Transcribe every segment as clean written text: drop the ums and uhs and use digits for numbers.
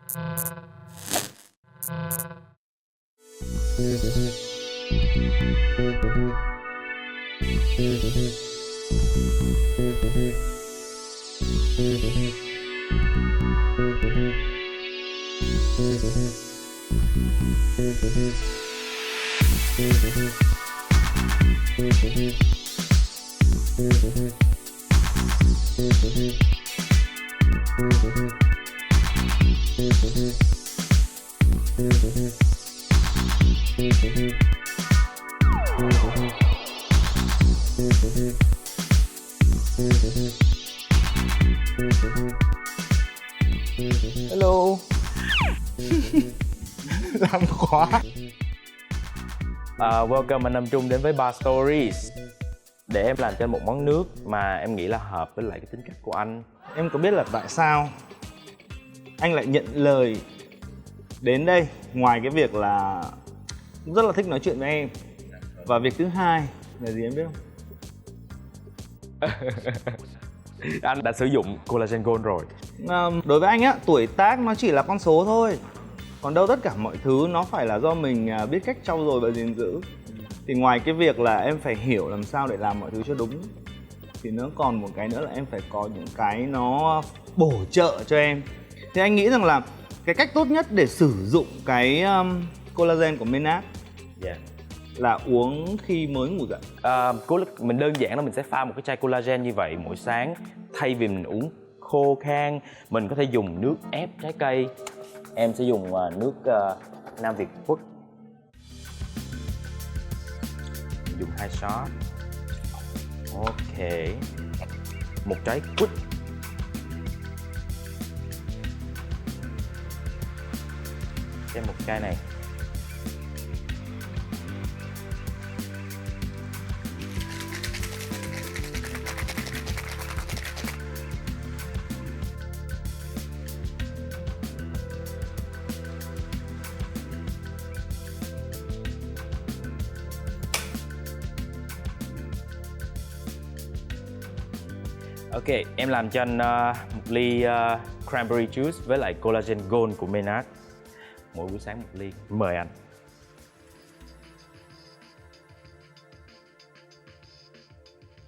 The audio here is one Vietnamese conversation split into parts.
Hello. Làm quá. Welcome anh Nam Trung đến với Bar Stories. Để em làm cho anh một món nước mà em nghĩ là hợp với lại cái tính cách của anh. Em có biết là tại sao anh lại nhận lời đến đây, ngoài cái việc là rất là thích nói chuyện với em, và việc thứ hai là gì em biết không? Anh đã sử dụng Collagen Gold rồi. Đối với anh á, tuổi tác nó chỉ là con số thôi. Còn đâu tất cả mọi thứ nó phải là do mình biết cách trau dồi và gìn giữ. Thì ngoài cái việc là em phải hiểu làm sao để làm mọi thứ cho đúng, thì nó còn một cái nữa là em phải có những cái nó bổ trợ cho em. Thì anh nghĩ rằng là cái cách tốt nhất để sử dụng cái collagen của Menat là uống khi mới ngủ dậy. Mình đơn giản là mình sẽ pha một cái chai collagen như vậy mỗi sáng. Thay vì mình uống khô khan, mình có thể dùng nước ép trái cây. Em sẽ dùng nước Nam Việt Quất. Dùng 2 shot. Ok. Một trái quýt. Thêm một chai này. Ok, em làm cho anh một ly cranberry juice với lại collagen gold của Menat. Mỗi buổi sáng một ly. Mời anh.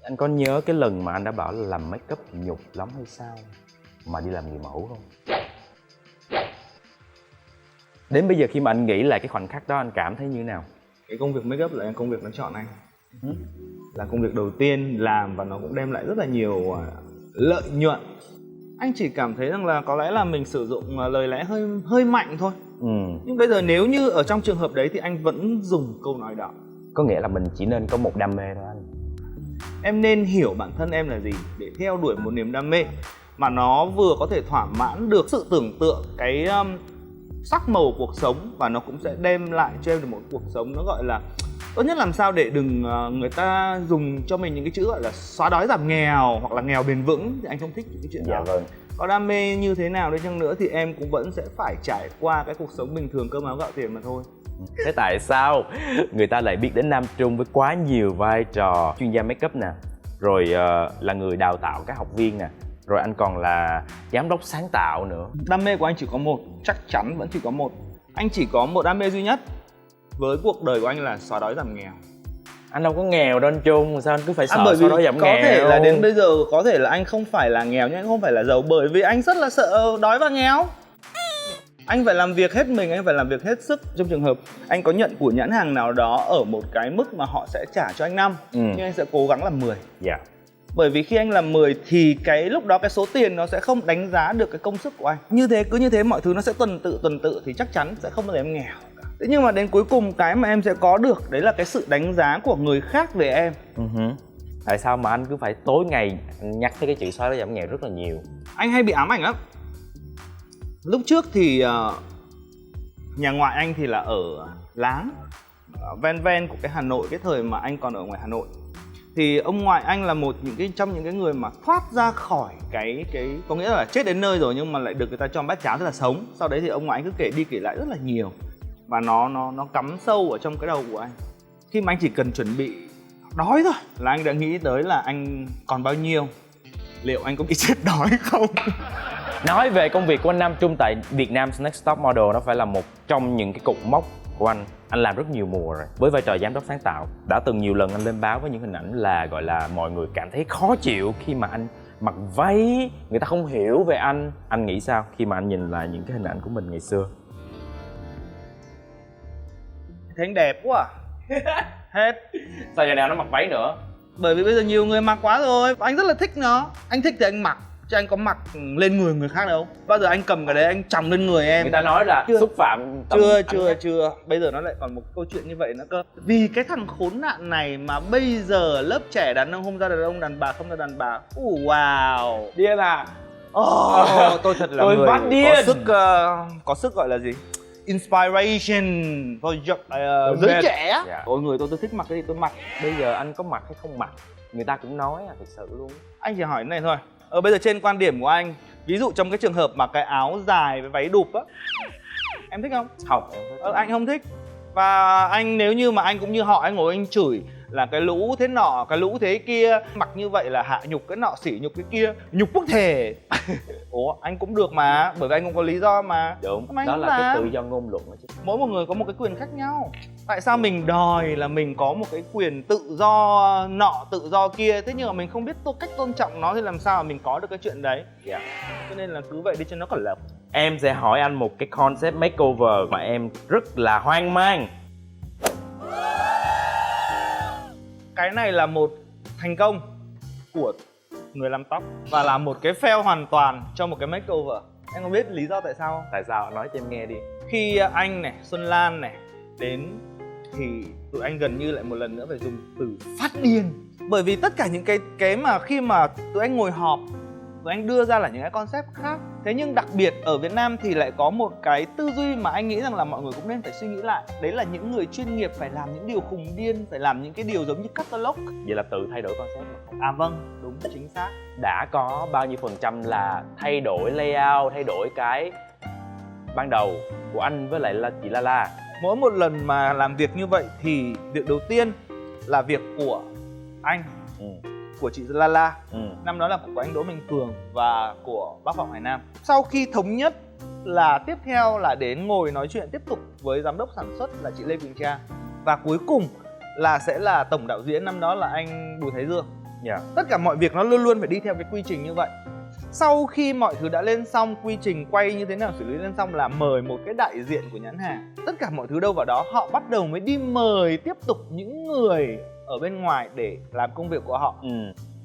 Anh có nhớ cái lần mà anh đã bảo là làm make up nhục lắm hay sao mà đi làm người mẫu không? Đến bây giờ khi mà anh nghĩ lại cái khoảnh khắc đó, anh cảm thấy như thế nào? Cái công việc make up là công việc nó chọn anh. Là công việc đầu tiên làm và nó cũng đem lại rất là nhiều lợi nhuận. Anh chỉ cảm thấy rằng là có lẽ là mình sử dụng lời lẽ hơi mạnh thôi. Nhưng bây giờ nếu như ở trong trường hợp đấy thì anh vẫn dùng câu nói đó. Có nghĩa là mình chỉ nên có một đam mê thôi anh. Em nên hiểu bản thân em là gì để theo đuổi một niềm đam mê mà nó vừa có thể thỏa mãn được sự tưởng tượng, cái sắc màu cuộc sống, và nó cũng sẽ đem lại cho em được một cuộc sống nó gọi là tốt nhất. Làm sao để đừng người ta dùng cho mình những cái chữ gọi là xóa đói giảm nghèo hoặc là nghèo bền vững, thì anh không thích những cái chuyện đó. Dạ vâng. Có đam mê như thế nào đi chăng nữa thì em cũng vẫn sẽ phải trải qua cái cuộc sống bình thường, cơm áo gạo tiền mà thôi. Thế tại sao người ta lại biết đến Nam Trung với quá nhiều vai trò chuyên gia make up nè, rồi là người đào tạo các học viên nè, rồi anh còn là giám đốc sáng tạo nữa? Đam mê của anh chỉ có một, chắc chắn vẫn chỉ có một. Anh chỉ có một đam mê duy nhất với cuộc đời của anh là xóa đói giảm nghèo. Anh đâu có nghèo đâu anh Trung, sao anh cứ phải sợ bởi vì xóa đói giảm có nghèo? thể là đến bây giờ có thể là anh không phải là nghèo nhưng anh không phải là giàu, bởi vì anh rất là sợ đói và nghèo. Anh phải làm việc hết mình, anh phải làm việc hết sức. Trong trường hợp anh có nhận của nhãn hàng nào đó ở một cái mức mà họ sẽ trả cho anh 5, nhưng anh sẽ cố gắng làm 10. Dạ. Bởi vì khi anh làm 10 thì cái lúc đó cái số tiền nó sẽ không đánh giá được cái công sức của anh. Như thế, cứ như thế mọi thứ nó sẽ tuần tự thì chắc chắn sẽ không bao giờ em nghèo cả. Thế nhưng mà đến cuối cùng cái mà em sẽ có được đấy là cái sự đánh giá của người khác về em. Tại sao mà anh cứ phải tối ngày nhắc tới cái chữ xóa đói giảm nghèo rất là nhiều? Anh hay bị ám ảnh lắm. Lúc trước thì nhà ngoại anh thì là ở Láng, ven ven của cái Hà Nội, cái thời mà anh còn ở ngoài Hà Nội. Thì ông ngoại anh là một trong những cái người mà thoát ra khỏi cái có nghĩa là chết đến nơi rồi nhưng mà lại được người ta cho bát cháo rất là sống. Sau đấy thì ông ngoại anh cứ kể đi kể lại rất là nhiều, và nó cắm sâu ở trong cái đầu của anh. Khi mà anh chỉ cần chuẩn bị đói thôi là anh đã nghĩ tới là anh còn bao nhiêu, liệu anh có bị chết đói không. Nói về công việc của anh Nam Trung tại Việt Nam Next Top Model, nó phải là một trong những cái cột mốc của anh. Anh làm rất nhiều mùa rồi. Với vai trò giám đốc sáng tạo, đã từng nhiều lần anh lên báo với những hình ảnh là gọi là mọi người cảm thấy khó chịu khi mà anh mặc váy, người ta không hiểu về anh. Anh nghĩ sao khi mà anh nhìn lại những cái hình ảnh của mình ngày xưa? Thấy anh đẹp quá à. Hết. Sao giờ nào nó mặc váy nữa? Bởi vì bây giờ nhiều người mặc quá rồi. Anh rất là thích nó. Anh thích thì anh mặc, chứ anh có mặc lên người khác đâu. Bao giờ anh cầm cái đấy anh chồng lên người em. Người ta nói là xúc phạm tầm Chưa. Bây giờ nó lại còn một câu chuyện như vậy nữa cơ. Vì cái thằng khốn nạn này mà bây giờ lớp trẻ đàn ông không ra đàn ông, đàn bà không ra đàn bà. Wow. điên à. Tôi thật là Tôi người bắt điên. có sức gọi là gì? Inspiration for giới trẻ. Dạ. Ôi người tôi thích mặc cái gì tôi mặc. Bây giờ anh có mặc hay không mặc, người ta cũng nói à, thực sự luôn. Anh chỉ hỏi cái này thôi. Bây giờ trên quan điểm của anh, ví dụ trong cái trường hợp mà cái áo dài với váy đụp á, em thích không? Không, em thích. Anh không thích. Và anh nếu như mà anh cũng như họ, anh ngồi anh chửi là cái lũ thế nọ, cái lũ thế kia, mặc như vậy là hạ nhục cái nọ, sỉ nhục cái kia, nhục quốc thể. Ủa, anh cũng được mà, bởi vì anh cũng có lý do mà. Đúng, mà đó là làm. cái tự do ngôn luận đó chứ. Mỗi một người có một cái quyền khác nhau. Tại sao mình đòi là mình có một cái quyền tự do nọ, tự do kia, thế nhưng mà mình không biết cách tôn trọng nó thì làm sao mà mình có được cái chuyện đấy. Dạ. Cho nên là cứ vậy đi cho nó còn lộc. Em sẽ hỏi anh một cái concept makeover mà em rất là hoang mang. Cái này là một thành công của người làm tóc và là một cái fail hoàn toàn cho một cái makeover. Em có biết lý do tại sao không? Tại sao? Nói cho em nghe đi. Khi anh này, Xuân Lan này đến thì tụi anh gần như lại một lần nữa phải dùng từ phát điên. Bởi vì tất cả những cái mà khi mà tụi anh ngồi họp, tụi anh đưa ra là những cái concept khác. Thế nhưng đặc biệt ở Việt Nam thì lại có một cái tư duy mà anh nghĩ rằng là mọi người cũng nên phải suy nghĩ lại. Đấy là những người chuyên nghiệp phải làm những điều khùng điên, phải làm những cái điều giống như catalog. Vậy là tự thay đổi concept mà không? À vâng, đúng, chính xác. Đã có bao nhiêu % là thay đổi layout, thay đổi cái ban đầu của anh với lại là chị Lala? Mỗi một lần mà làm việc như vậy thì việc đầu tiên là việc của anh, của chị Lala, năm đó là của anh Đỗ Minh Cường và của bác Phạm Hải Nam. Sau khi thống nhất là tiếp theo là đến ngồi nói chuyện tiếp tục với giám đốc sản xuất là chị Lê Quỳnh Trang, và cuối cùng là sẽ là tổng đạo diễn năm đó là anh Bùi Thái Dương. Tất cả mọi việc nó luôn luôn phải đi theo cái quy trình như vậy. Sau khi mọi thứ đã lên xong, quy trình quay như thế nào, xử lý lên xong là mời một cái đại diện của nhãn hàng. Tất cả mọi thứ đâu vào đó, họ bắt đầu mới đi mời tiếp tục những người ở bên ngoài để làm công việc của họ.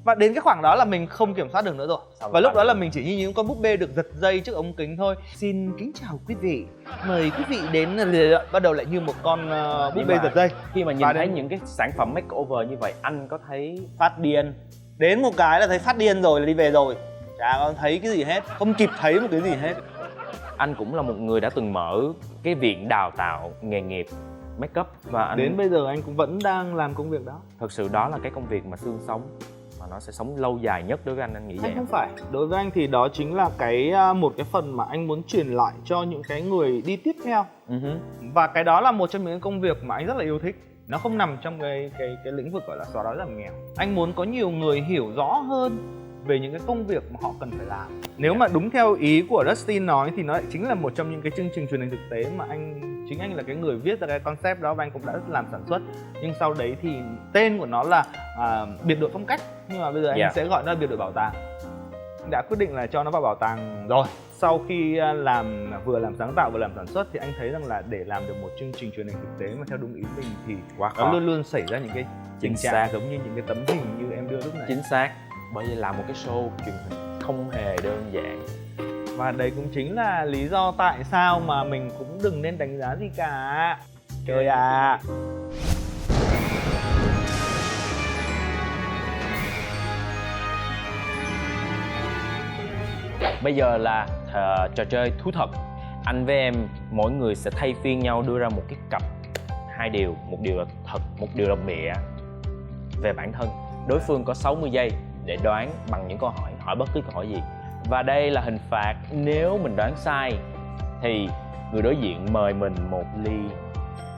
Và đến cái khoảng đó là mình không kiểm soát được nữa rồi. Và lúc đó là mình chỉ như những con búp bê được giật dây trước ống kính thôi. Xin kính chào quý vị, mời quý vị đến, bắt đầu lại như một con búp bê giật dây. Khi mà nhìn thấy những cái sản phẩm makeover như vậy, anh có thấy phát điên. Đến một cái là thấy phát điên rồi là đi về rồi. Chả có thấy cái gì hết, không kịp thấy một cái gì hết. Anh cũng là một người đã từng mở cái viện đào tạo nghề nghiệp makeup và anh đến bây giờ anh cũng vẫn đang làm công việc đó. Thật sự đó là cái công việc mà xương sống, mà nó sẽ sống lâu dài nhất đối với anh nghĩ vậy. Anh không phải. Đối với anh thì đó chính là một cái phần mà anh muốn truyền lại cho những cái người đi tiếp theo. Và cái đó là một trong những công việc mà anh rất là yêu thích. Nó không nằm trong cái lĩnh vực gọi là xóa đói giảm nghèo. Anh muốn có nhiều người hiểu rõ hơn về những cái công việc mà họ cần phải làm. Nếu mà đúng theo ý của Dustin nói thì nó lại chính là một trong những cái chương trình truyền hình thực tế mà chính anh là cái người viết ra cái concept đó, và anh cũng đã làm sản xuất. Nhưng sau đấy thì tên của nó là biệt đội phong cách, nhưng mà bây giờ anh sẽ gọi nó là biệt đội bảo tàng. Anh đã quyết định là cho nó vào bảo tàng rồi. Sau khi vừa làm sáng tạo vừa làm sản xuất thì anh thấy rằng là để làm được một chương trình truyền hình thực tế mà theo đúng ý mình thì nó luôn luôn xảy ra những cái tình trạng giống như những cái tấm hình như em đưa lúc này. Chính xác. Bởi vì làm một cái show truyền hình không hề đơn giản. Và đấy cũng chính là lý do tại sao mà mình cũng đừng nên đánh giá gì cả. Chơi à. Bây giờ là trò chơi thú thật. Anh với em mỗi người sẽ thay phiên nhau đưa ra một cái cặp hai điều, một điều là thật, một điều là bịa về bản thân. Đối phương có 60 giây để đoán bằng những câu hỏi bất cứ câu hỏi gì. Và đây là hình phạt, nếu mình đoán sai thì người đối diện mời mình một ly.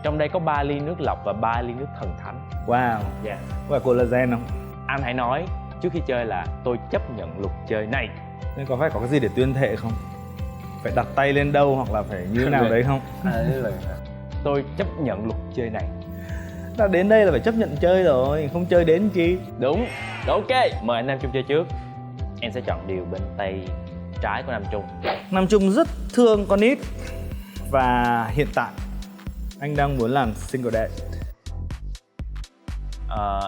Trong đây có 3 ly nước lọc và 3 ly nước thần thánh. Wow. Dạ. Có phải collagen không? Anh hãy nói trước khi chơi là tôi chấp nhận luật chơi này. Nên có phải có cái gì để tuyên thệ không? Phải đặt tay lên đâu hoặc là phải như thế nào đấy không? Tôi chấp nhận luật chơi này. Đã đến đây là phải chấp nhận chơi rồi, không chơi đến chi. Đúng, ok. Mời anh Nam Trung chơi trước. Em sẽ chọn điều bên tay trái của Nam Trung. Nam Trung rất thương con nít. Và hiện tại anh đang muốn làm single dad.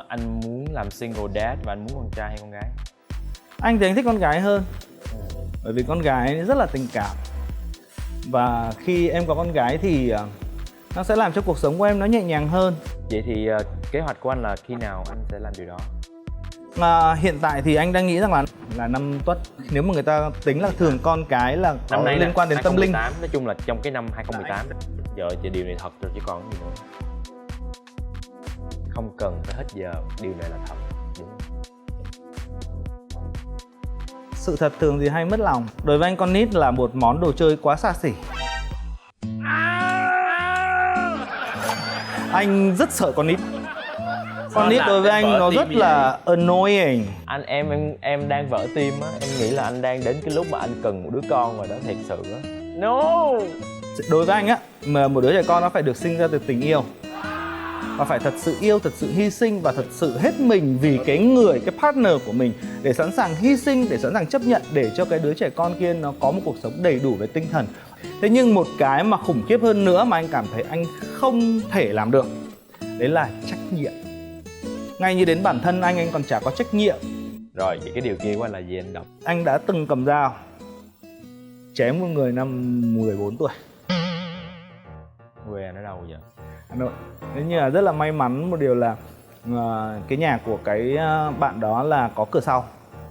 Anh muốn làm single dad và anh muốn con trai hay con gái? Anh thì anh thích con gái hơn. Bởi vì con gái rất là tình cảm. Và khi em có con gái thì nó sẽ làm cho cuộc sống của em nó nhẹ nhàng hơn. Vậy thì kế hoạch của anh là khi nào anh sẽ làm điều đó? Hiện tại thì anh đang nghĩ rằng là năm Tuất. Nếu mà người ta tính là thường con cái là có Năm nay liên quan đến tâm linh. 2018, nói chung là trong cái năm 2018. Giờ thì điều này thật rồi chứ còn gì nữa. Không cần phải hết giờ, điều này là thật. Đúng. Sự thật thường thì hay mất lòng. Đối với anh, con nít là một món đồ chơi quá xa xỉ. Anh rất sợ con nít. Con nít đối với anh nó rất là annoying. Em đang vỡ tim á, em nghĩ là anh đang đến cái lúc mà anh cần một đứa con rồi đó, thiệt sự á. No. Đối với anh á, mà một đứa trẻ con nó phải được sinh ra từ tình yêu. Và phải thật sự yêu, thật sự hy sinh và thật sự hết mình vì cái người, cái partner của mình, để sẵn sàng hy sinh, để sẵn sàng chấp nhận để cho cái đứa trẻ con kia nó có một cuộc sống đầy đủ về tinh thần. Thế nhưng một cái mà khủng khiếp hơn nữa mà anh cảm thấy anh không thể làm được, đấy là trách nhiệm. Ngay như đến bản thân anh còn chả có trách nhiệm. Rồi, vậy cái điều kia của anh là gì anh đọc? Anh đã từng cầm dao chém một người năm 14 tuổi. Quê anh ở đâu vậy? Hà Nội. Thế nhưng mà rất là may mắn một điều là cái nhà của cái bạn đó là có cửa sau.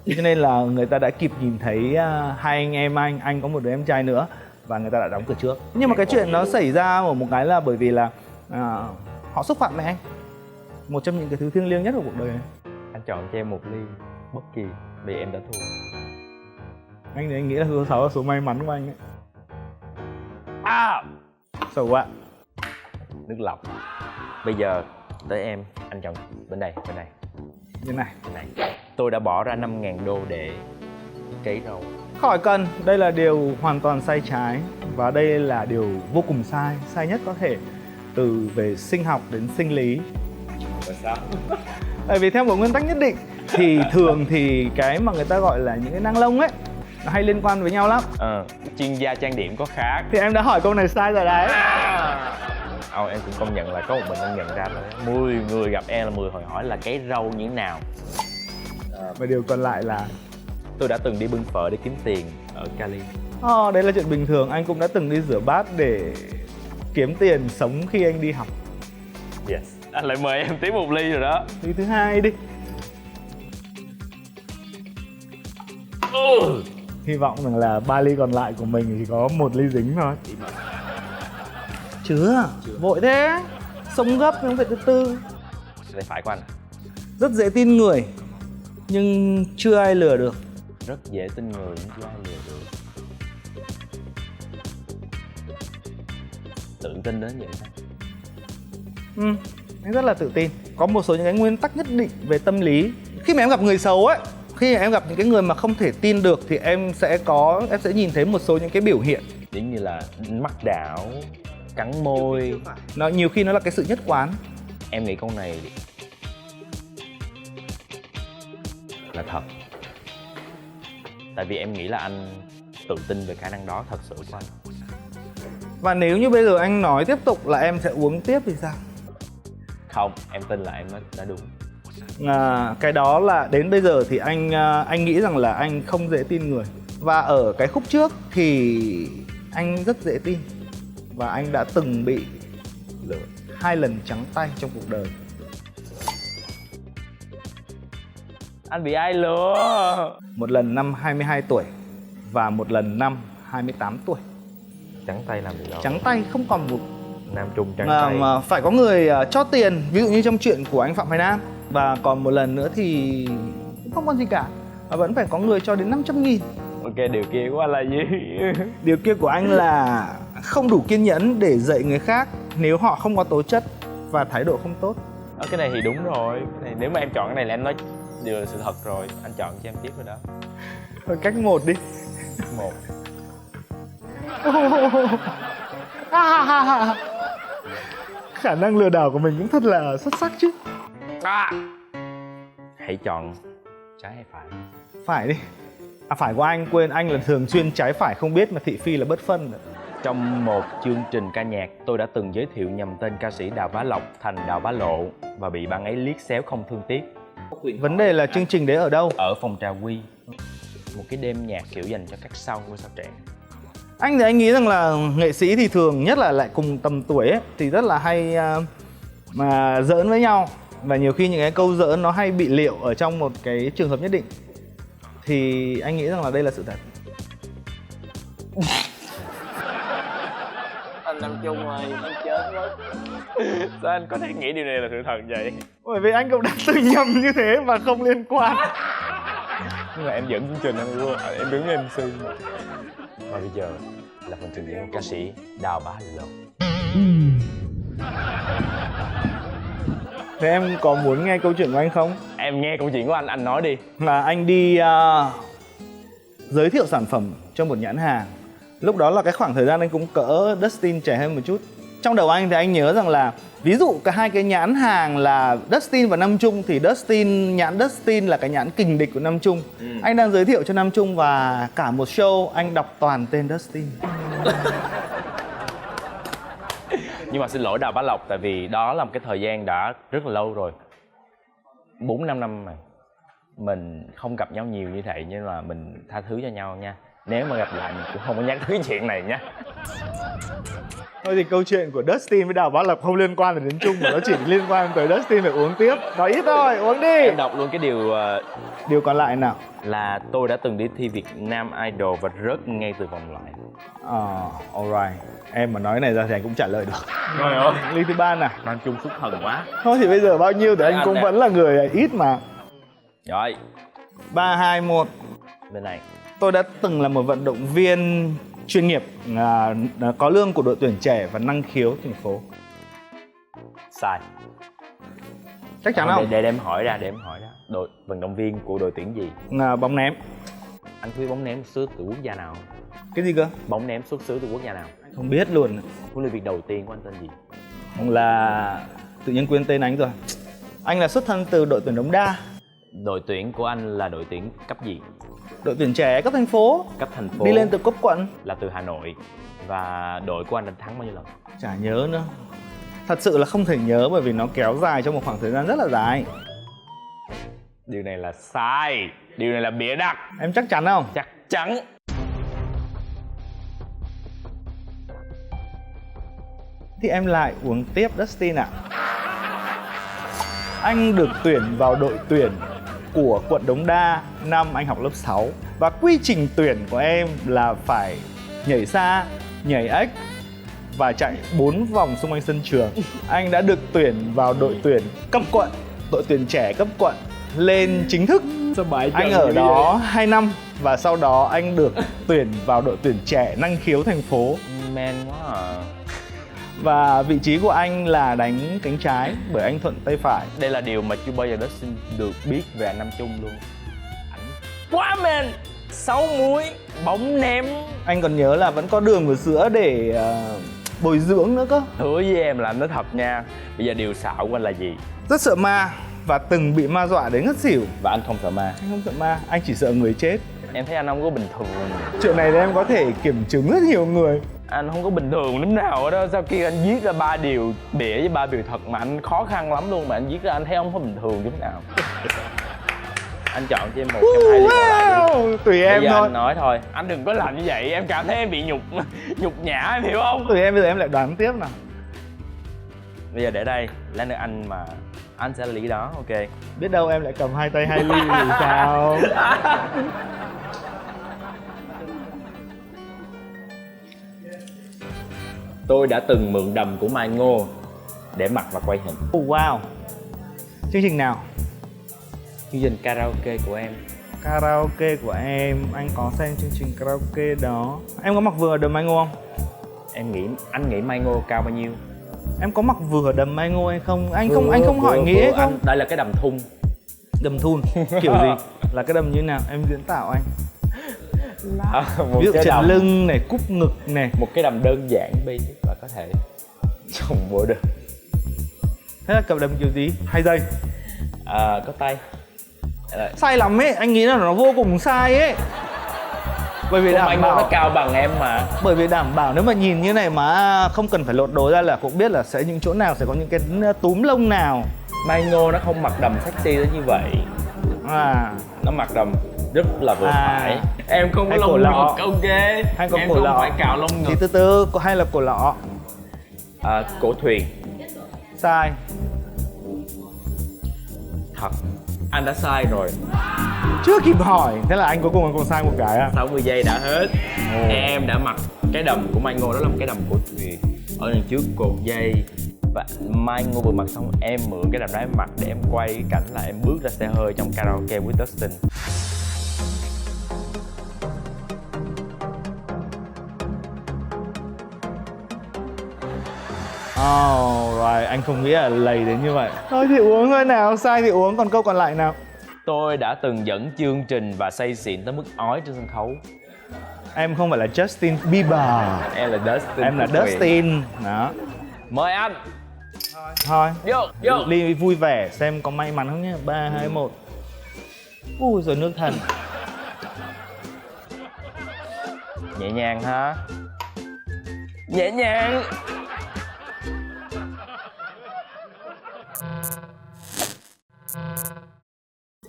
Cho nên là người ta đã kịp nhìn thấy hai anh em anh có một đứa em trai nữa và người ta đã đóng cửa trước. Nhưng mà cái chuyện nó xảy ra ở một cái là bởi vì là họ xúc phạm mẹ anh. Một trong những cái thứ thiêng liêng nhất của cuộc đời. Anh chọn cho em một ly bất kỳ vì em đã thua. Anh thì anh nghĩ là số 6 là số may mắn của anh ấy. So what? Nước lọc. Bây giờ tới em, anh chọn bên đây. Như này. Tôi đã bỏ ra 5.000 đô để cấy rau. Khỏi cần, đây là điều hoàn toàn sai trái. Và đây là điều vô cùng sai nhất có thể. Từ về sinh học đến sinh lý. Tại sao? Tại vì theo một nguyên tắc nhất định thì thường thì cái mà người ta gọi là những cái nang lông ấy nó hay liên quan với nhau lắm. Chuyên gia trang điểm có khác. Thì em đã hỏi câu này sai rồi đấy. Em cũng công nhận là có một mình anh nhận ra rồi. 10 người gặp em là 10 hồi hỏi là cái rau như thế nào. Và điều còn lại là tôi đã từng đi bưng phở để kiếm tiền ở Cali. Đấy là chuyện bình thường. Anh cũng đã từng đi rửa bát để kiếm tiền sống khi anh đi học. Yes. Anh lại mời em tiếp một ly rồi đó. Ly thứ hai đi. Hy vọng rằng là 3 ly còn lại của mình chỉ có 1 ly dính thôi. Chưa, vội thế. Sống gấp nhưng phải từ từ. Đây phải của anh. Rất dễ tin người nhưng chưa ai lừa được. Rất dễ tin người nhưng chưa ai lừa được. Tự tin đến vậy sao? Anh rất là tự tin. Có một số những cái nguyên tắc nhất định về tâm lý. Khi mà em gặp người xấu ấy, khi em gặp những cái người mà không thể tin được thì em sẽ nhìn thấy một số những cái biểu hiện. Giống như là mắt đảo, cắn môi. Nhiều khi nó là cái sự nhất quán. Em nghĩ câu này là thật. Tại vì em nghĩ là anh tự tin về khả năng đó thật sự của anh. Và nếu như bây giờ anh nói tiếp tục là em sẽ uống tiếp thì sao? Không, em tin là em đã đúng. Cái đó là đến bây giờ thì anh nghĩ rằng là anh không dễ tin người. Và ở cái khúc trước thì anh rất dễ tin. Và anh đã từng bị lừa 2 lần trắng tay trong cuộc đời. Anh bị ai lừa? Một lần năm 22 tuổi và một lần năm 28 tuổi. Trắng tay làm gì đó? Trắng tay không còn một Nam Trung trắng tay. mà phải có người cho tiền, ví dụ như trong chuyện của anh Phạm Hoài Nam. Và còn một lần nữa thì không còn gì cả, mà vẫn phải có người cho đến 500.000. Ok, điều kia của anh là gì? Điều kia của anh là không đủ kiên nhẫn để dạy người khác nếu họ không có tố chất và thái độ không tốt. Cái này thì đúng rồi. Cái này, nếu mà em chọn cái này là em nói Điều là sự thật rồi, anh chọn cho em tiếp rồi đó. Thôi cách một đi. 1. Khả năng lừa đảo của mình cũng thật là xuất sắc chứ. Hãy chọn trái hay phải. Phải đi. À phải của anh, quên, anh là thường xuyên trái phải không biết mà thị phi là bất phân. Trong một chương trình ca nhạc, tôi đã từng giới thiệu nhầm tên ca sĩ Đào Bá Lộc thành Đào Bá Lộ và bị bạn ấy liếc xéo không thương tiếc. Vấn đề là chương trình đấy ở đâu? Ở phòng trà Quy, một cái đêm nhạc kiểu dành cho các sao ngôi sao trẻ. Anh thì anh nghĩ rằng là nghệ sĩ thì thường nhất là lại cùng tầm tuổi ấy, thì rất là hay mà giỡn với nhau. Và nhiều khi những cái câu giỡn nó hay bị liệu ở trong một cái trường hợp nhất định. Thì anh nghĩ rằng là đây là sự thật. Anh Nam Trung ơi, anh chết mất. Sao anh có thể nghĩ điều này là sự thật vậy? Bởi vì anh cũng đã từng nhầm như thế mà không liên quan. Nhưng mà em dẫn chương trình em luôn, em đứng MC mà. Và bây giờ là phần trình diễn của ca sĩ Đào Bá Lộc. Thế em có muốn nghe câu chuyện của anh không? Em nghe câu chuyện của anh nói đi. Là anh đi giới thiệu sản phẩm cho một nhãn hàng. Lúc đó là cái khoảng thời gian anh cũng cỡ Dustin trẻ hơn một chút. Trong đầu anh thì anh nhớ rằng là ví dụ cả hai cái nhãn hàng là Dustin và Nam Trung thì nhãn Dustin là cái nhãn kình địch của Nam Trung. Anh đang giới thiệu cho Nam Trung và cả một show anh đọc toàn tên Dustin. Nhưng mà xin lỗi Đào Bá Lộc, tại vì đó là một cái thời gian đã rất là lâu rồi, 4-5 năm mà mình không gặp nhau nhiều như vậy, nhưng mà mình tha thứ cho nhau nha. Nếu mà gặp lại mình cũng không có nhắc tới chuyện này nha. Thôi thì câu chuyện của Dustin với Đào Bá Lộc không liên quan đến Trung mà nó chỉ liên quan tới Dustin phải uống tiếp. Nói ít thôi, uống đi. Em đọc luôn cái Điều còn lại nào. là tôi đã từng đi thi Việt Nam Idol và rớt ngay từ vòng loại. Alright. Em mà nói cái này ra thì anh cũng trả lời được. Trời ơi, Ly thứ ba nào. Nam Trung xuất thần quá. Thôi thì bây giờ bao nhiêu thì anh Anh cũng nè. vẫn là người ít mà. Rồi, 3, 2, 1. bên này. Tôi đã từng là một vận động viên chuyên nghiệp, có lương của đội tuyển trẻ và năng khiếu thành phố. Sai. Chắc chắn không? Để em hỏi ra, đội vận động viên của đội tuyển gì? Bóng ném. Anh biết bóng ném xuất xứ từ quốc gia nào? Cái gì cơ? Bóng ném xuất xứ từ quốc gia nào? Không biết luôn. Huấn luyện viên đầu tiên của anh tên gì? Là tự nhiên quên tên anh rồi. Anh là xuất thân từ đội tuyển Đống Đa. Đội tuyển của anh là đội tuyển cấp gì? Đội tuyển trẻ cấp thành phố. Cấp thành phố. Đi lên từ cấp quận. Là từ Hà Nội. Và đội của anh đã thắng bao nhiêu lần? Chả nhớ nữa. Thật sự là không thể nhớ bởi vì nó kéo dài trong một khoảng thời gian rất là dài. Điều này là sai. Điều này là bịa đặt. Em chắc chắn không? Chắc chắn. Thì em lại uống tiếp Dustin ạ. Anh được tuyển vào đội tuyển của quận Đống Đa năm anh học lớp 6. Và quy trình tuyển của em là phải nhảy xa, nhảy ếch và chạy 4 vòng xung quanh sân trường. Anh đã được tuyển vào đội tuyển cấp quận, đội tuyển trẻ cấp quận lên chính thức. Anh ở đó 2 năm và sau đó anh được tuyển vào đội tuyển trẻ năng khiếu thành phố. Man quá à. Và vị trí của anh là đánh cánh trái bởi anh thuận tay phải. Đây là điều mà chưa bao giờ Dustin được biết về anh Nam Trung luôn. Ảnh quá man, 6 múi, bóng ném. Anh còn nhớ là vẫn có đường và sữa để bồi dưỡng nữa cơ. Hứa với em là anh nói thật nha. Bây giờ điều xạo của anh là gì? Rất sợ ma và từng bị ma dọa đến ngất xỉu. Và anh không sợ ma. Anh không sợ ma, anh chỉ sợ người chết. Em thấy anh không có bình thường. Chuyện này thì em có thể kiểm chứng rất nhiều người. Anh không có bình thường lúc nào ở đó. Sao khi anh viết ra 3 điều bịa với 3 điều thật mà anh khó khăn lắm luôn mà anh viết ra anh thấy không có bình thường chút nào. Anh chọn cho em một trong hai điều còn lại đi. Tùy em Bây giờ thôi. anh nói thôi. Anh đừng có làm như vậy, em cảm thấy em bị nhục nhã, em hiểu không? Tùy em, bây giờ em lại đoán tiếp nào. Bây giờ để đây, lát nữa anh mà anh sẽ lý đó, ok. Biết đâu em lại cầm hai tay hai ly thì sao? Tôi đã từng mượn đầm của Mai Ngô để mặc và quay hình. Wow. Chương trình nào? Chương trình karaoke của em. Karaoke của em, anh có xem chương trình karaoke đó. Em có mặc vừa đầm Mai Ngô không? Anh nghĩ Mai Ngô cao bao nhiêu? Em có mặc vừa đầm Mai Ngô hay không? Anh không hỏi nghĩa hay không? Đây là cái đầm thun. Đầm thun kiểu gì? Là cái đầm như nào? Em diễn tả anh. Một Ví dụ cái trần đầm, lưng này, cúp ngực này. một cái đầm đơn giản basic và có thể trồng bộ được. Thế là cặp đầm kiểu gì? 2 giây. Có tay. Sai lắm ấy, anh nghĩ là nó vô cùng sai ấy. Bởi vì đảm Anh bảo nó cao bằng em mà. Bởi vì đảm bảo nếu mà nhìn như này mà không cần phải lột đồ ra là cũng biết là sẽ những chỗ nào sẽ có những cái túm lông nào. Mango nó không mặc đầm sexy đến như vậy. Nó mặc đầm rất là vừa phải. Em không có hay cổ lông lọ. ngực, ok. Hay có em cổ không lọ. phải cạo lông Thì ngực. từ từ, hay là cổ lọ? Cổ thuyền. Sai. Thật. Anh đã sai rồi. Chưa kịp hỏi, thế là anh cuối cùng còn sai một cái à? 60 giây đã hết. Em đã mặc cái đầm của Mango, đó là một cái đầm cổ thuyền ở đằng trước cột dây. Và Mango vừa mặc xong, em mượn cái đầm đó em mặc để em quay cái cảnh là em bước ra xe hơi trong karaoke với Dustin. Rồi, anh không nghĩ là lầy đến như vậy. Thôi thì uống thôi nào, sai thì uống, còn câu còn lại nào. Tôi đã từng dẫn chương trình và say xỉn tới mức ói trên sân khấu. Em không phải là Justin Bieber. Em là Dustin. Em là Dustin. Đó. Mời anh. Thôi. Vô. Ly vui vẻ xem có may mắn không nhé. 3, 2, 1. Ui rồi nước thần. Nhẹ nhàng ha. Nhẹ nhàng.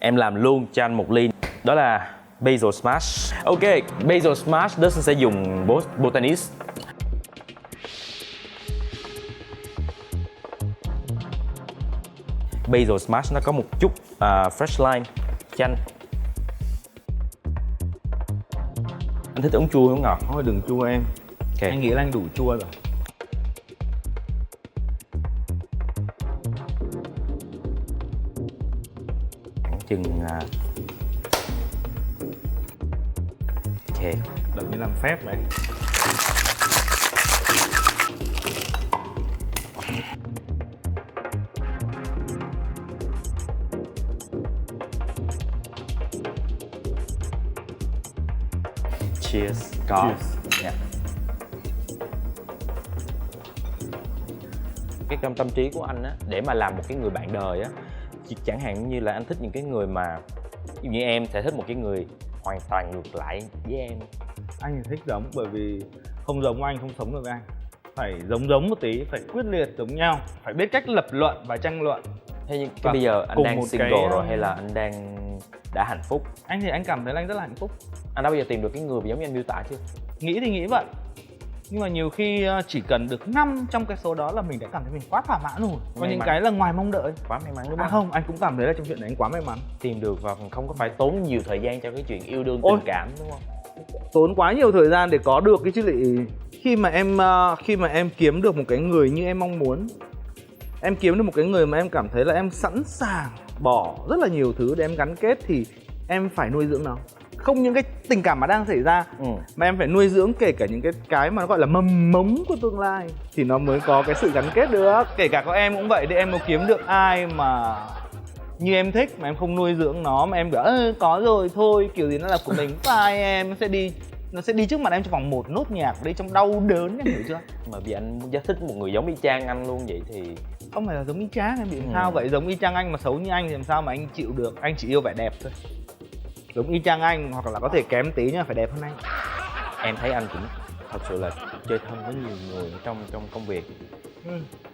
Em làm luôn cho anh một ly. Đó là Basil Smash. Ok, Basil Smash Dustin sẽ dùng Botanist. Basil Smash nó có một chút fresh lime, chanh. Anh thích uống chua uống ngọt? Thôi đừng chua em. Ok. Anh nghĩ là anh đủ chua rồi. Chừng ok. Đừng như làm phép vậy. Cheers. Có. Cheers. Yeah. Cái trong tâm trí của anh á, để mà làm một cái người bạn đời á, chẳng hạn như là anh thích những cái người mà, ví dụ như em sẽ thích một cái người hoàn toàn ngược lại với em. Anh thì thích giống, bởi vì không giống anh không sống được với anh. Phải giống một tí, phải quyết liệt giống nhau, phải biết cách lập luận và tranh luận. Thế nhưng Và bây giờ anh cùng đang một single cái, rồi hay là anh đang đã hạnh phúc? Anh thì anh cảm thấy là anh rất là hạnh phúc. Anh đã bao giờ tìm được cái người giống như anh miêu tả chưa? Nghĩ thì nghĩ vậy. Nhưng mà nhiều khi chỉ cần được 5 trong cái số đó là mình đã cảm thấy mình quá thỏa mãn rồi. Có May những mắn. cái là ngoài mong đợi. Quá may mắn đúng không? Không, anh cũng cảm thấy là trong chuyện này anh quá may mắn. Tìm được và không có phải tốn nhiều thời gian cho cái chuyện yêu đương Ôi. tình cảm đúng không? Tốn quá nhiều thời gian để có được cái chứ lị. Khi mà em kiếm được một cái người như em mong muốn, em kiếm được một cái người mà em cảm thấy là em sẵn sàng bỏ rất là nhiều thứ để em gắn kết, thì em phải nuôi dưỡng nó. Không những cái tình cảm mà đang xảy ra, mà em phải nuôi dưỡng kể cả những cái mà nó gọi là mầm mống của tương lai, thì nó mới có cái sự gắn kết được. Kể cả có em cũng vậy, để em có kiếm được ai mà như em thích mà em không nuôi dưỡng nó, mà em bảo có rồi thôi, kiểu gì nó là của mình, phải em nó sẽ đi trước mặt em trong vòng 1 nốt nhạc đi trong đau đớn, em hiểu chưa? Mà vì anh rất thích một người giống y chang anh luôn vậy thì Không phải là giống y chang, em bị sao vậy? Giống y chang anh mà xấu như anh thì làm sao mà anh chịu được? Anh chỉ yêu vẻ đẹp thôi. Giống y chang anh hoặc là có thể kém tí nhưng mà phải đẹp hơn anh. em thấy anh cũng thật sự là chơi thân với nhiều người trong công việc.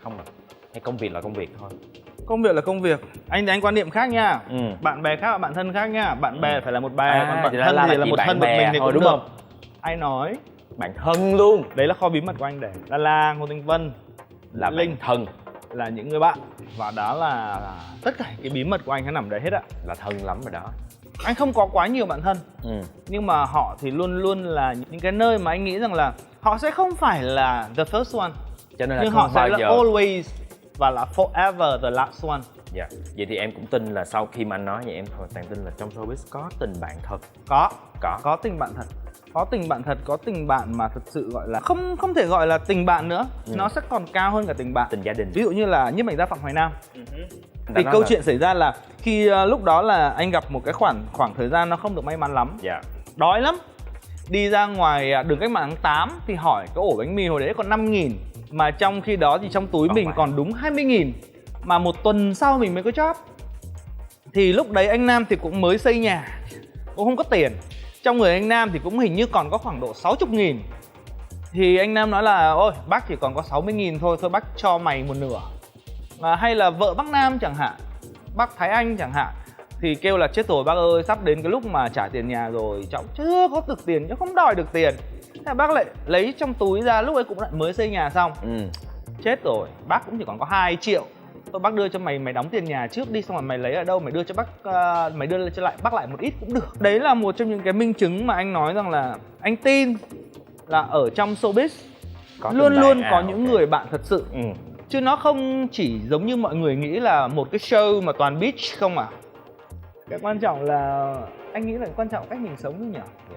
Không à? Hay công việc là công việc thôi? Công việc là công việc. Anh quan niệm khác nha. Ừ. Bạn bè khác và bạn thân khác nha. Bạn bè phải là một bè, còn bạn thì thân thì là chỉ một bạn thân một bè mình thì thôi, cũng đúng được. không? Ai nói? Bạn thân luôn. Đấy là kho bí mật của anh để. La, Ngô Thanh Vân, Là Linh bạn thân. là những người bạn. Và đó là tất cả cái bí mật của anh nó nằm đấy hết ạ. Là thân lắm rồi đó. Anh không có quá nhiều bạn thân, Ừ. nhưng mà họ thì luôn luôn là những cái nơi mà anh nghĩ rằng là họ sẽ không phải là the first one, Cho nên là nhưng không họ sẽ bao là giờ. always và là forever the last one. Dạ. Vậy thì em cũng tin là sau khi mà anh nói vậy em hoàn toàn tin là trong showbiz có tình bạn thật. Có tình bạn thật. Có tình bạn thật, có tình bạn mà thật sự gọi là không thể gọi là tình bạn nữa. Nó sẽ còn cao hơn cả tình bạn. Tình gia đình. Ví dụ như là nhiếp ảnh gia Phạm Hoài Nam. Thì câu chuyện xảy ra là khi lúc đó là anh gặp một cái khoảng thời gian nó không được may mắn lắm. Dạ. Đói lắm. Đi ra ngoài đường Cách Mạng tháng 8 thì hỏi cái ổ bánh mì hồi đấy còn 5.000. Mà trong khi đó thì trong túi mình còn đúng 20.000. Mà một tuần sau mình mới có job. Thì lúc đấy anh Nam thì cũng mới xây nhà, cũng không có tiền. Trong người anh Nam thì cũng hình như còn có khoảng độ 60.000. Thì anh Nam nói là ôi bác chỉ còn có 60.000 thôi, thôi bác cho mày một nửa. Hay là vợ bác Nam chẳng hạn, bác Thái Anh chẳng hạn, thì kêu là chết rồi bác ơi, sắp đến cái lúc mà trả tiền nhà rồi, cháu chưa có được tiền, cháu không đòi được tiền. Thế bác lại lấy trong túi ra, lúc ấy cũng lại mới xây nhà xong. Chết rồi, bác cũng chỉ còn có 2 triệu. Thôi bác đưa cho mày đóng tiền nhà trước đi, xong rồi mày lấy ở đâu mày đưa cho bác, mày đưa cho lại bác lại một ít cũng được. Đấy là một trong những cái minh chứng mà anh nói rằng là anh tin là ở trong showbiz luôn luôn có những người bạn thật sự. Chứ nó không chỉ giống như mọi người nghĩ là một cái show mà toàn beach không à. Cái quan trọng là anh nghĩ là quan trọng cách mình sống chứ nhỉ.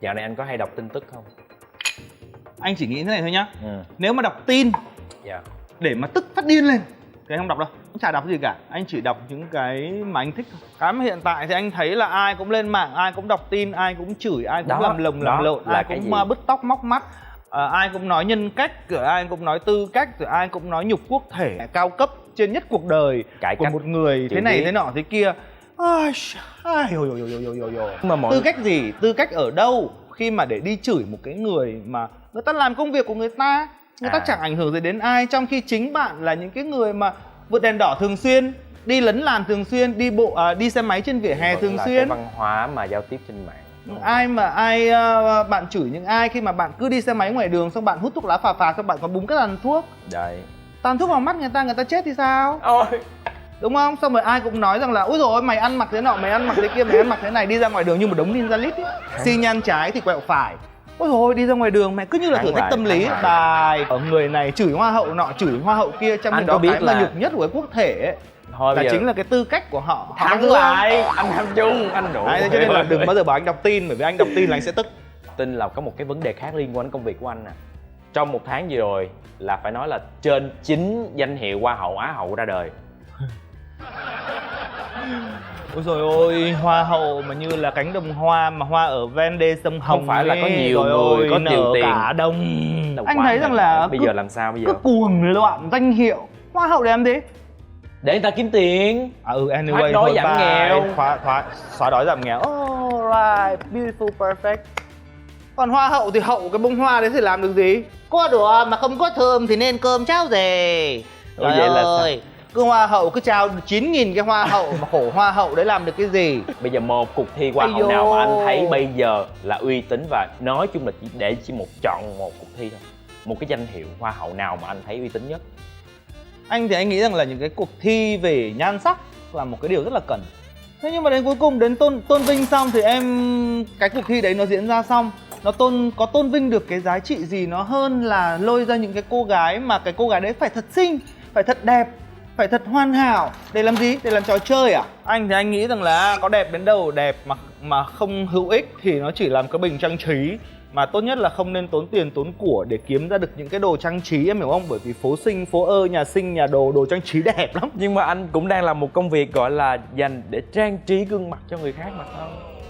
Dạo này anh có hay đọc tin tức không? Anh chỉ nghĩ thế này thôi nhá. Nếu mà đọc tin Dạ. để mà tức phát điên lên thì anh không đọc đâu, cũng chả đọc gì cả. Anh chỉ đọc những cái mà anh thích thôi. Cái mà hiện tại thì anh thấy là ai cũng lên mạng, ai cũng đọc tin, ai cũng chửi, ai cũng làm lồng làm lộn, ai cũng bứt tóc móc mắt, ai cũng nói nhân cách, rồi ai cũng nói tư cách, rồi ai cũng nói nhục quốc thể cao cấp trên nhất cuộc đời của một người thế này thế nọ thế kia. Tư cách gì? Tư cách ở đâu khi mà để đi chửi một cái người mà người ta làm công việc của người ta, người ta chẳng ảnh hưởng gì đến ai, trong khi chính bạn là những cái người mà vượt đèn đỏ thường xuyên, đi lấn làn thường xuyên, đi xe máy trên vỉa hè thường xuyên. Cái văn hóa mà giao tiếp trên mạng. Bạn chửi những ai khi mà bạn cứ đi xe máy ngoài đường, xong bạn hút thuốc lá phà phà, xong bạn còn búng cái tàn thuốc. Đấy. Tàn thuốc vào mắt người ta chết thì sao? Đúng không? Xong rồi ai cũng nói rằng là ôi dồi ôi, mày ăn mặc thế nọ, mày ăn mặc thế kia, mày ăn mặc thế này, đi ra ngoài đường như một đống ninja lít ấy. Xi nhan trái thì quẹo phải. Ôi dồi ôi, đi ra ngoài đường mày cứ như là thử thách tâm lý. Bài ở người này chửi hoa hậu nọ, chửi hoa hậu kia, trong khi đó cái mà nhục nhất của cái quốc thể ấy là chính là cái tư cách của họ. Thắng lại, anh Nam Trung, anh đủ. Cho nên là đừng bao giờ bảo anh đọc tin, bởi vì anh đọc tin là anh sẽ tức. Tin là có một cái vấn đề khác liên quan đến công việc của anh nè. Trong một tháng vừa rồi là phải nói là trên 9 danh hiệu Hoa hậu, Á hậu ra đời. Ôi dồi ôi, hoa hậu mà như là cánh đồng hoa mà hoa ở ven đê sông Hồng. Không phải là có nhiều người có nhiều tiền cả đồng. Anh thấy rằng là bây giờ làm sao bây giờ? Cứ cuồng loạn danh hiệu. Hoa hậu để làm gì? Để người ta kiếm tiền. Anyway, thoát đói giảm nghèo. Xóa đói giảm nghèo. Alright, beautiful, perfect. Còn hoa hậu thì hậu cái bông hoa đấy thì làm được gì? Có đồ mà không có thơm thì nên cơm cháo gì? Vậy là sao? Cứ hoa hậu cứ trao 9.000 cái hoa hậu mà khổ hoa hậu đấy làm được cái gì? Bây giờ một cuộc thi hoa hậu nào mà anh thấy bây giờ là uy tín và nói chung là chỉ chọn một cuộc thi thôi, một cái danh hiệu hoa hậu nào mà anh thấy uy tín nhất? Anh thì anh nghĩ rằng là những cái cuộc thi về nhan sắc là một cái điều rất là cần. Thế nhưng mà đến cuối cùng đến tôn vinh xong thì cái cuộc thi đấy nó diễn ra xong, nó có tôn vinh được cái giá trị gì nó hơn là lôi ra những cái cô gái mà cái cô gái đấy phải thật xinh, phải thật đẹp, phải thật hoàn hảo. Để làm gì? Để làm trò chơi à? Anh thì anh nghĩ rằng là có đẹp đến đâu đẹp mà không hữu ích thì nó chỉ làm cái bình trang trí. Mà tốt nhất là không nên tốn tiền tốn của để kiếm ra được những cái đồ trang trí, em hiểu không? Bởi vì phố Sinh, phố Ơ, nhà Sinh, nhà đồ trang trí đẹp lắm. Nhưng mà anh cũng đang làm một công việc gọi là dành để trang trí gương mặt cho người khác mà không?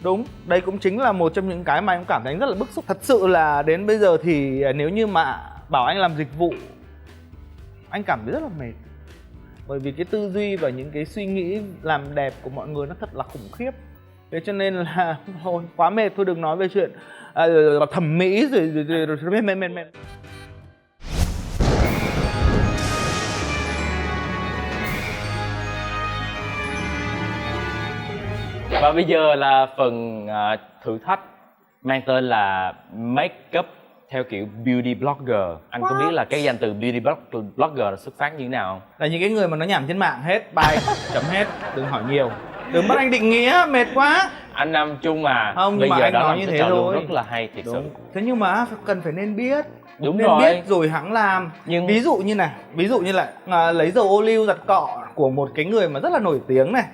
Đúng, đây cũng chính là một trong những cái mà anh cảm thấy rất là bức xúc. Thật sự là đến bây giờ thì nếu như mà bảo anh làm dịch vụ, anh cảm thấy rất là mệt. Bởi vì cái tư duy và những cái suy nghĩ làm đẹp của mọi người nó thật là khủng khiếp. Thế cho nên là thôi, quá mệt, thôi đừng nói về chuyện thẩm mỹ rồi mệt. Và bây giờ là phần thử thách mang tên là Makeup theo kiểu beauty blogger. Anh có biết là cái danh từ beauty blogger là xuất phát như thế nào không? Là những cái người mà nó nhảm trên mạng hết, bài chấm hết, đừng hỏi nhiều. Đừng bắt anh định nghĩa, mệt quá. Anh Nam Trung à, không, bây mà giờ anh đó nói là như một thế trò luôn thôi. rất là hay thiệt sự. Thế nhưng mà cần phải nên biết. Đúng nên rồi. biết rồi hẵng làm. Nhưng ví dụ như là lấy dầu ô liu giặt cọ của một cái người mà rất là nổi tiếng này.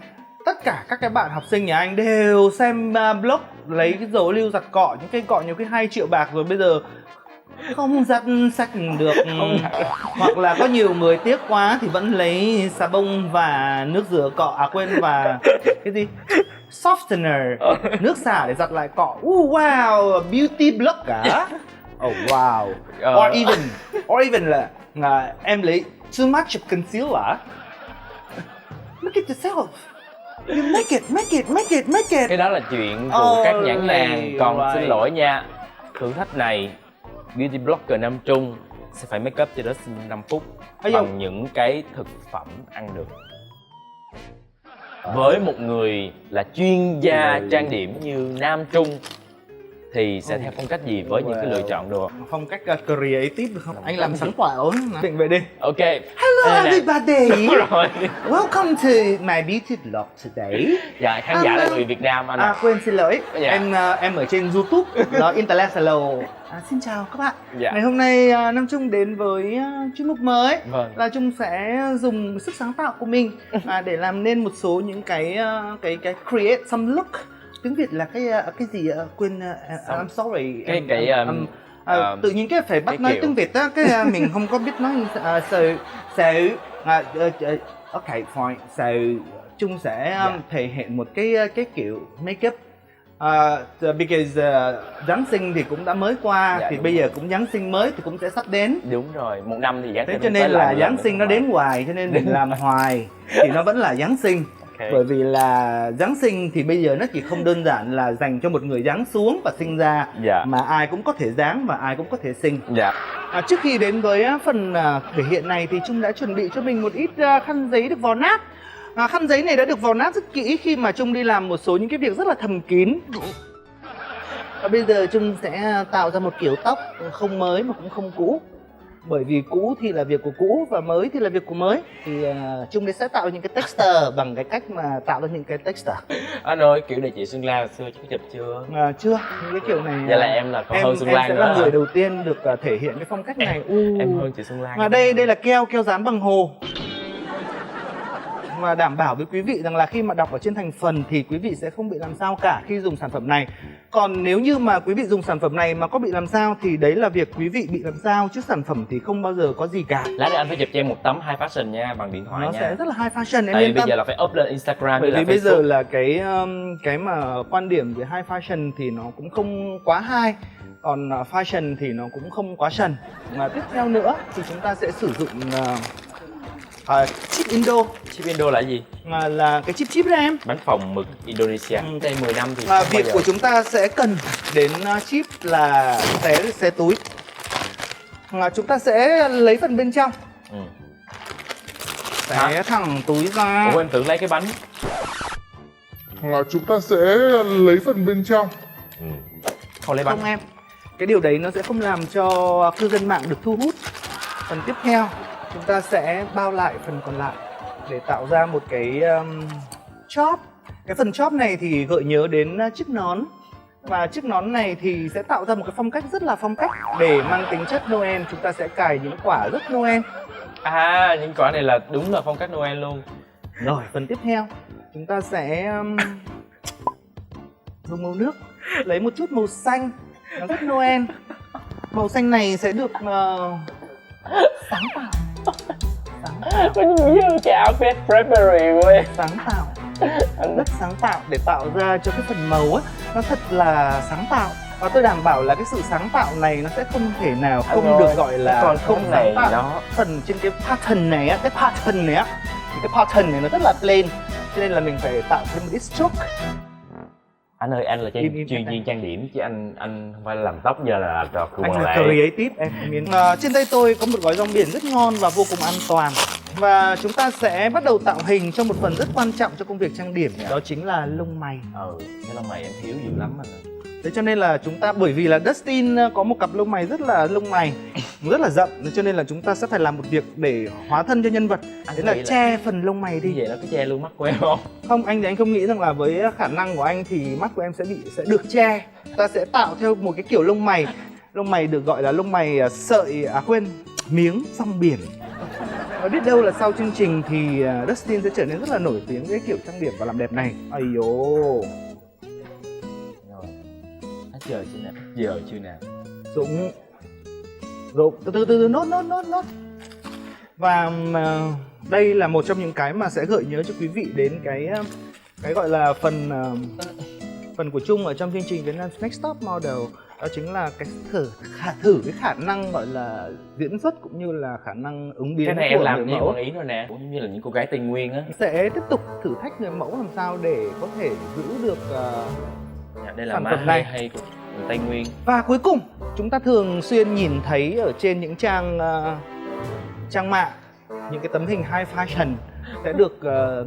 Tất cả các cái bạn học sinh nhà anh đều xem blog lấy cái dầu ô liu giặt cọ, những cây cọ nhiều cái 2 triệu bạc rồi bây giờ không giặt sạch được. Hoặc là có nhiều người tiếc quá thì vẫn lấy xà bông và nước rửa cọ, và cái gì softener, nước xả để giặt lại cọ. Wow, beauty blogger. Oh wow. Or even là em lấy too much concealer. Look at yourself. You make it. Cái đó là chuyện của các nhãn hàng. Còn right. xin lỗi nha, thử thách này beauty blogger Nam Trung sẽ phải make up cho Dustin 5 phút bằng những cái thực phẩm ăn được. Với một người là chuyên gia trang điểm như Nam Trung thì sẽ theo phong cách gì với những cái lựa chọn được? Phong cách creative được không? Anh làm sáng tạo. Định vậy đi. Ok. Hello everybody. Rồi. Welcome to my beauty vlog today. Dạ, khán giả là người Việt Nam anh ạ. Quên, xin lỗi. Dạ. Em ở trên YouTube, đó International. Xin chào các bạn. Dạ. Ngày hôm nay Nam Trung đến với chuyên mục mới. Vâng. Là Trung sẽ dùng sức sáng tạo của mình để làm nên một số những cái create some look. Tiếng Việt là cái gì quên, I'm sorry. Tự nhiên cái phải bắt nói kiểu. tiếng Việt á, cái mình không có biết nói. Okay, fine. So Trung sẽ thể hiện một cái kiểu makeup. Because Giáng sinh thì cũng đã mới qua, thì bây giờ cũng Giáng sinh mới thì cũng sẽ sắp đến. Đúng rồi, một năm thì Giáng sinh. Thế cho nên là Giáng sinh nó đến hoài, cho nên mình làm hoài thì nó vẫn là Giáng sinh. Okay. Bởi vì là Giáng sinh thì bây giờ nó chỉ không đơn giản là dành cho một người giáng xuống và sinh ra, mà ai cũng có thể giáng và ai cũng có thể sinh. Trước khi đến với phần thể hiện này thì Trung đã chuẩn bị cho mình một ít khăn giấy được vò nát. Khăn giấy này đã được vò nát rất kỹ khi mà Trung đi làm một số những cái việc rất là thầm kín. Và bây giờ Trung sẽ tạo ra một kiểu tóc không mới mà cũng không cũ. Bởi vì cũ thì là việc của cũ và mới thì là việc của mới. Thì Trung sẽ tạo những cái texture bằng cái cách mà tạo ra những cái texture. Anh ơi, kiểu này chị Xuân Lan xưa chú chụp chưa? Chưa, những cái kiểu này. Vậy là em là còn hơn Xuân Lan nữa. Em sẽ là người đầu tiên được thể hiện cái phong cách này. Em hơn chị Xuân Lan. Và đây là keo dán bằng hồ. Và đảm bảo với quý vị rằng là khi mà đọc ở trên thành phần thì quý vị sẽ không bị làm sao cả khi dùng sản phẩm này. Còn nếu như mà quý vị dùng sản phẩm này mà có bị làm sao thì đấy là việc quý vị bị làm sao, chứ sản phẩm thì không bao giờ có gì cả. Lát nữa anh phải chụp cho em một tấm high fashion nha, bằng điện thoại nó nha. Nó sẽ rất là high fashion, em Tại yên tâm. bây giờ là phải up lên Instagram. Bởi vì bây giờ là cái mà quan điểm về high fashion thì nó cũng không quá high. Còn fashion thì nó cũng không quá trần. Mà tiếp theo nữa thì chúng ta sẽ sử dụng chip Indo. Chip Indo là gì? Là cái chip đó em. Bánh phồng mực Indonesia. Đây 10 năm thì việc của chúng ta sẽ cần đến chip là xé túi. Chúng ta sẽ lấy phần bên trong. Xé thẳng túi ra. Ủa em tưởng lấy cái bánh. Chúng ta sẽ lấy phần bên trong. Không lấy bánh. Không em. Cái điều đấy nó sẽ không làm cho cư dân mạng được thu hút. Phần tiếp theo chúng ta sẽ bao lại phần còn lại để tạo ra một cái chóp. Cái phần chóp này thì gợi nhớ đến chiếc nón. Và chiếc nón này thì sẽ tạo ra một cái phong cách rất là phong cách. Để mang tính chất Noel, chúng ta sẽ cài những quả rất Noel. Những quả này là đúng là phong cách Noel luôn. Rồi, phần tiếp theo chúng ta sẽ dùng màu nước. Lấy một chút màu xanh, nó rất Noel. Màu xanh này sẽ được sáng tạo. Mình nhớ cái outfit February ơi. Sáng tạo. Rất sáng tạo để tạo ra cho cái phần màu á nó thật là sáng tạo. Và tôi đảm bảo là cái sự sáng tạo này nó sẽ không thể nào không được gọi là còn không sáng tạo. Đó. Phần trên cái pattern này á, cái pattern này nó rất là plain, cho nên là mình phải tạo thêm một ít stroke. Anh ơi, anh là chuyên viên trang điểm chứ anh không phải là làm tóc, giờ là trò của anh là creative em. Trên tay tôi có một gói rong biển rất ngon và vô cùng an toàn. Và chúng ta sẽ bắt đầu tạo hình cho một phần rất quan trọng cho công việc trang điểm, đó chính là lông mày. Cái lông mày em thiếu dữ lắm anh ơi. Thế cho nên là chúng ta, bởi vì là Dustin có một cặp lông mày rất là rậm, cho nên là chúng ta sẽ phải làm một việc để hóa thân cho nhân vật. Đấy là che phần lông mày đi. Như vậy nó có che luôn mắt của em không? Không, anh thì anh không nghĩ rằng là với khả năng của anh thì mắt của em sẽ được che. Ta sẽ tạo theo một cái kiểu lông mày. Lông mày được gọi là lông mày sợi, miếng rong biển. Và biết đâu là sau chương trình thì Dustin sẽ trở nên rất là nổi tiếng với kiểu trang điểm và làm đẹp này. Ây dồ. Hết giờ chưa nào? Dũng. Rồi từ từ nốt. Và đây là một trong những cái mà sẽ gợi nhớ cho quý vị đến cái gọi là phần của Trung ở trong chương trình Vietnam Next Top Model. Đó chính là cái thử cái khả năng gọi là diễn xuất cũng như là khả năng ứng biến Cái này của em làm người nhiều mẫu. con ý rồi nè, cũng như là những cô gái Tây Nguyên á. Sẽ tiếp tục thử thách người mẫu làm sao để có thể giữ được Đây là sản má phẩm này. hay của Tây Nguyên. Và cuối cùng chúng ta thường xuyên nhìn thấy ở trên những trang mạng những cái tấm hình high fashion sẽ được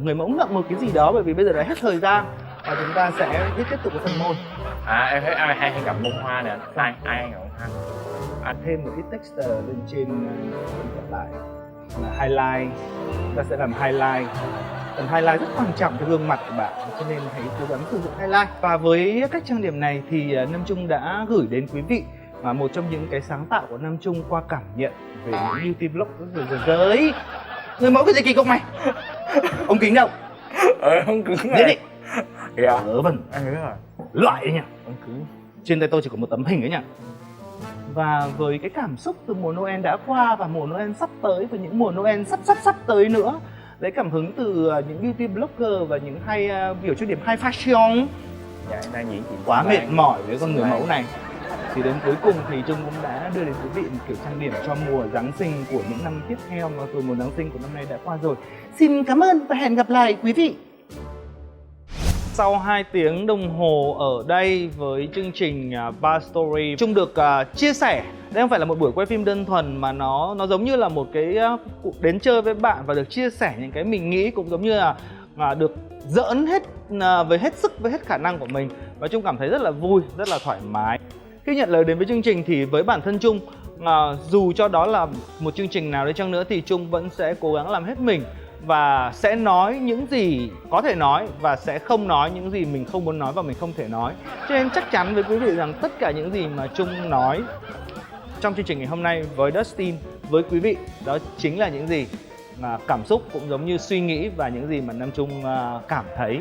người mẫu ngậm một cái gì đó, bởi vì bây giờ đã hết thời gian và chúng ta sẽ tiếp tục với phần môn. Em thấy ai hay gặp bông hoa nè, ai gặp bông hoa. Thêm một ít texture lên trên còn lại là highlight. Ta sẽ làm highlight. Phần highlight rất quan trọng cho gương mặt của bạn, cho nên hãy cố gắng sử dụng highlight. Và với cách trang điểm này thì Nam Trung đã gửi đến quý vị một trong những cái sáng tạo của Nam Trung qua cảm nhận về những beauty blogger giới. Người mẫu cái gì kỳ cục mày? Ông kính đâu? Không cứng Diễn đi. Dạ. Vâng. Em biết rồi. Loại đấy nhỉ. Không cứng. Trên tay tôi chỉ có một tấm hình ấy nhỉ. Và với cái cảm xúc từ mùa Noel đã qua và mùa Noel sắp tới và những mùa Noel sắp tới nữa, lấy cảm hứng từ những beauty blogger và những biểu cho điểm high fashion. Dạ em đang diễn chị Quá mệt mỏi với con người mẫu này, thì đến cuối cùng thì Trung cũng đã đưa đến quý vị một kiểu trang điểm cho mùa Giáng sinh của những năm tiếp theo, mà rồi mùa Giáng sinh của năm nay đã qua rồi. Xin cảm ơn và hẹn gặp lại quý vị. Sau 2 tiếng đồng hồ ở đây với chương trình Bar Story, Trung được chia sẻ. Đây không phải là một buổi quay phim đơn thuần mà nó giống như là một cái cuộc đến chơi với bạn và được chia sẻ những cái mình nghĩ, cũng giống như là được giỡn hết với hết sức, với hết khả năng của mình. Và Trung cảm thấy rất là vui, rất là thoải mái. Khi nhận lời đến với chương trình thì với bản thân Trung, dù cho đó là một chương trình nào đi chăng nữa thì Trung vẫn sẽ cố gắng làm hết mình và sẽ nói những gì có thể nói và sẽ không nói những gì mình không muốn nói và mình không thể nói. Cho nên chắc chắn với quý vị rằng tất cả những gì mà Trung nói trong chương trình ngày hôm nay với Dustin, với quý vị, đó chính là những gì cảm xúc cũng giống như suy nghĩ và những gì mà Nam Trung cảm thấy.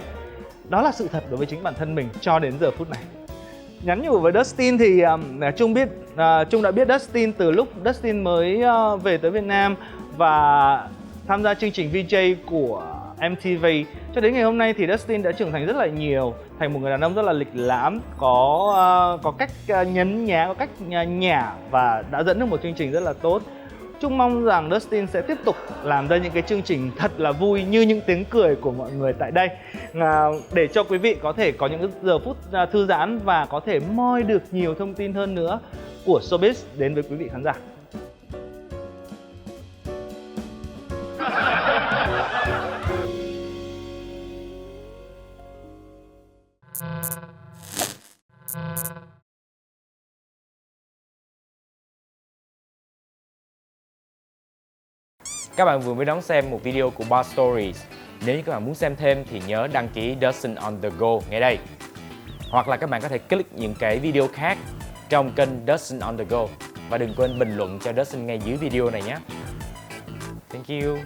Đó là sự thật đối với chính bản thân mình cho đến giờ phút này. Nhắn nhủ với Dustin thì Trung đã biết Dustin từ lúc Dustin mới về tới Việt Nam và tham gia chương trình VJ của MTV. Cho đến ngày hôm nay thì Dustin đã trưởng thành rất là nhiều, thành một người đàn ông rất là lịch lãm, có cách nhấn nhá, có cách nhả và đã dẫn được một chương trình rất là tốt. Trung mong rằng Dustin sẽ tiếp tục làm ra những cái chương trình thật là vui như những tiếng cười của mọi người tại đây, để cho quý vị có thể có những giờ phút thư giãn và có thể moi được nhiều thông tin hơn nữa của showbiz đến với quý vị khán giả. Các bạn vừa mới đón xem một video của Bar Stories. Nếu như các bạn muốn xem thêm thì nhớ đăng ký Dustin on the go ngay đây. Hoặc là các bạn có thể click những cái video khác trong kênh Dustin on the go. Và đừng quên bình luận cho Dustin ngay dưới video này nhé. Thank you.